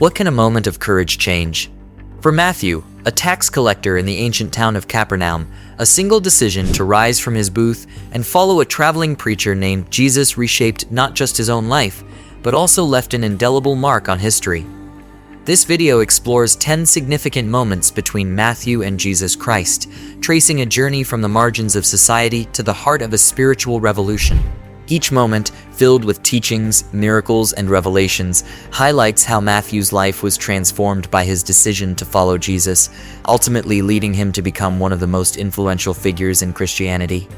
What can a moment of courage change? For Matthew, a tax collector in the ancient town of Capernaum, a single decision to rise from his booth and follow a traveling preacher named Jesus reshaped not just his own life, but also left an indelible mark on history. This video explores 10 significant moments between Matthew and Jesus Christ, tracing a journey from the margins of society to the heart of a spiritual revolution. Each moment, filled with teachings, miracles, and revelations, highlights how Matthew's life was transformed by his decision to follow Jesus, ultimately leading him to become one of the most influential figures in Christianity.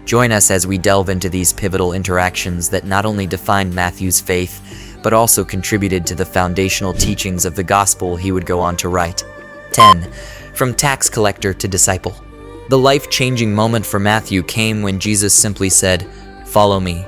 Join us as we delve into these pivotal interactions that not only defined Matthew's faith, but also contributed to the foundational teachings of the gospel he would go on to write. 10. From tax collector to disciple. The life-changing moment for Matthew came when Jesus simply said, "Follow me."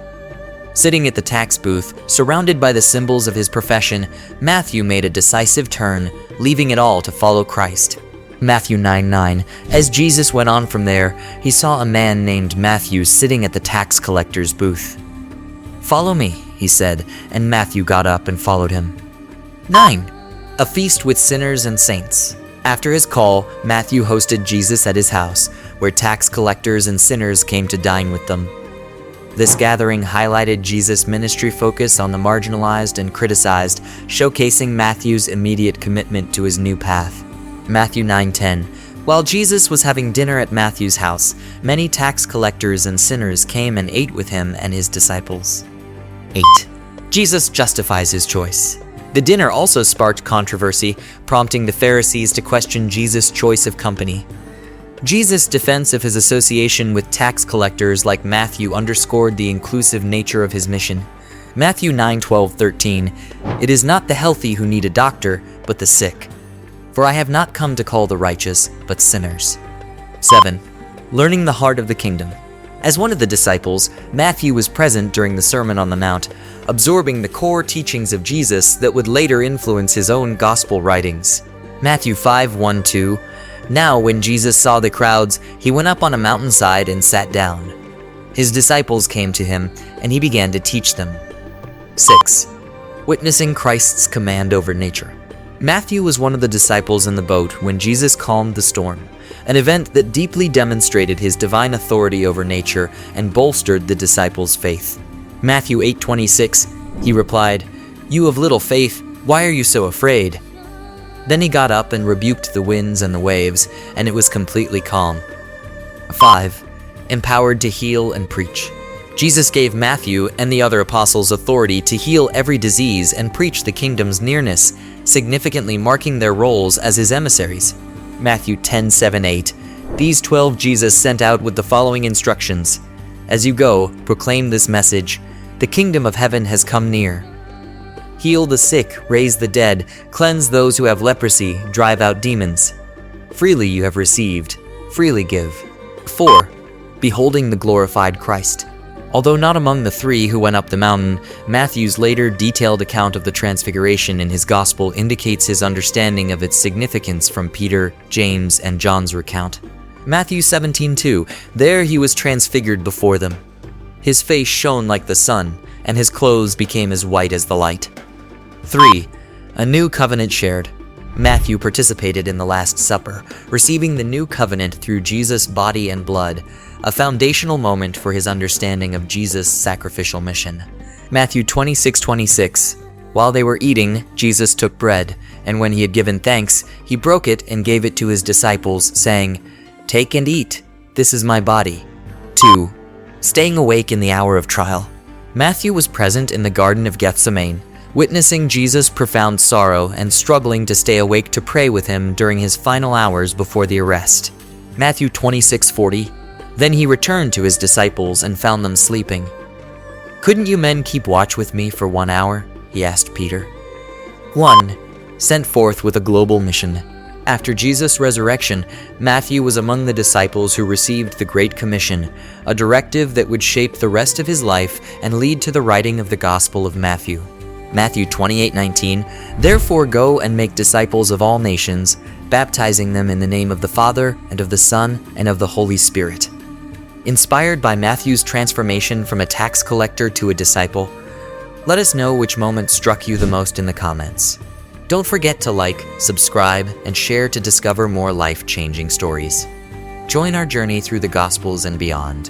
Sitting at the tax booth, surrounded by the symbols of his profession, Matthew made a decisive turn, leaving it all to follow Christ. Matthew 9:9. As Jesus went on from there, he saw a man named Matthew sitting at the tax collector's booth. "Follow me," he said, and Matthew got up and followed him. 9. A feast with sinners and saints. After his call, Matthew hosted Jesus at his house, where tax collectors and sinners came to dine with them. This gathering highlighted Jesus' ministry focus on the marginalized and criticized, showcasing Matthew's immediate commitment to his new path. Matthew 9:10. While Jesus was having dinner at Matthew's house, many tax collectors and sinners came and ate with him and his disciples. 8. Jesus justifies his choice. The dinner also sparked controversy, prompting the Pharisees to question Jesus' choice of company. Jesus' defense of his association with tax collectors like Matthew underscored the inclusive nature of his mission. Matthew 9:12-13. It is not the healthy who need a doctor, but the sick. For I have not come to call the righteous, but sinners. 7. Learning the heart of the kingdom. As one of the disciples, Matthew was present during the Sermon on the Mount, absorbing the core teachings of Jesus that would later influence his own gospel writings. Matthew 5:1-2. Now when Jesus saw the crowds, he went up on a mountainside and sat down. His disciples came to him, and he began to teach them. 6. Witnessing Christ's command over nature. Matthew was one of the disciples in the boat when Jesus calmed the storm, an event that deeply demonstrated his divine authority over nature and bolstered the disciples' faith. Matthew 8:26, he replied, "You of little faith, why are you so afraid?" Then he got up and rebuked the winds and the waves, and it was completely calm. 5. Empowered to heal and preach. Jesus gave Matthew and the other apostles authority to heal every disease and preach the kingdom's nearness, significantly marking their roles as his emissaries. Matthew 10:7-8. These 12 Jesus sent out with the following instructions. As you go, proclaim this message. The kingdom of heaven has come near. Heal the sick, raise the dead, cleanse those who have leprosy, drive out demons. Freely you have received, freely give. 4. Beholding the glorified Christ. Although not among the three who went up the mountain, Matthew's later detailed account of the Transfiguration in his Gospel indicates his understanding of its significance from Peter, James, and John's recount. Matthew 17:2. There he was transfigured before them. His face shone like the sun, and his clothes became as white as the light. 3. A new covenant shared. Matthew participated in the Last Supper, receiving the new covenant through Jesus' body and blood, a foundational moment for his understanding of Jesus' sacrificial mission. Matthew 26:26. While they were eating, Jesus took bread, and when he had given thanks, he broke it and gave it to his disciples, saying, "Take and eat, this is my body." 2. Staying awake in the hour of trial. Matthew was present in the Garden of Gethsemane, witnessing Jesus' profound sorrow and struggling to stay awake to pray with him during his final hours before the arrest. Matthew 26:40. Then he returned to his disciples and found them sleeping. "Couldn't you men keep watch with me for 1 hour?" he asked Peter. 1. Sent forth with a global mission. After Jesus' resurrection, Matthew was among the disciples who received the Great Commission, a directive that would shape the rest of his life and lead to the writing of the Gospel of Matthew. Matthew 28:19. Therefore go and make disciples of all nations, baptizing them in the name of the Father, and of the Son, and of the Holy Spirit. Inspired by Matthew's transformation from a tax collector to a disciple, let us know which moment struck you the most in the comments. Don't forget to like, subscribe, and share to discover more life-changing stories. Join our journey through the Gospels and beyond.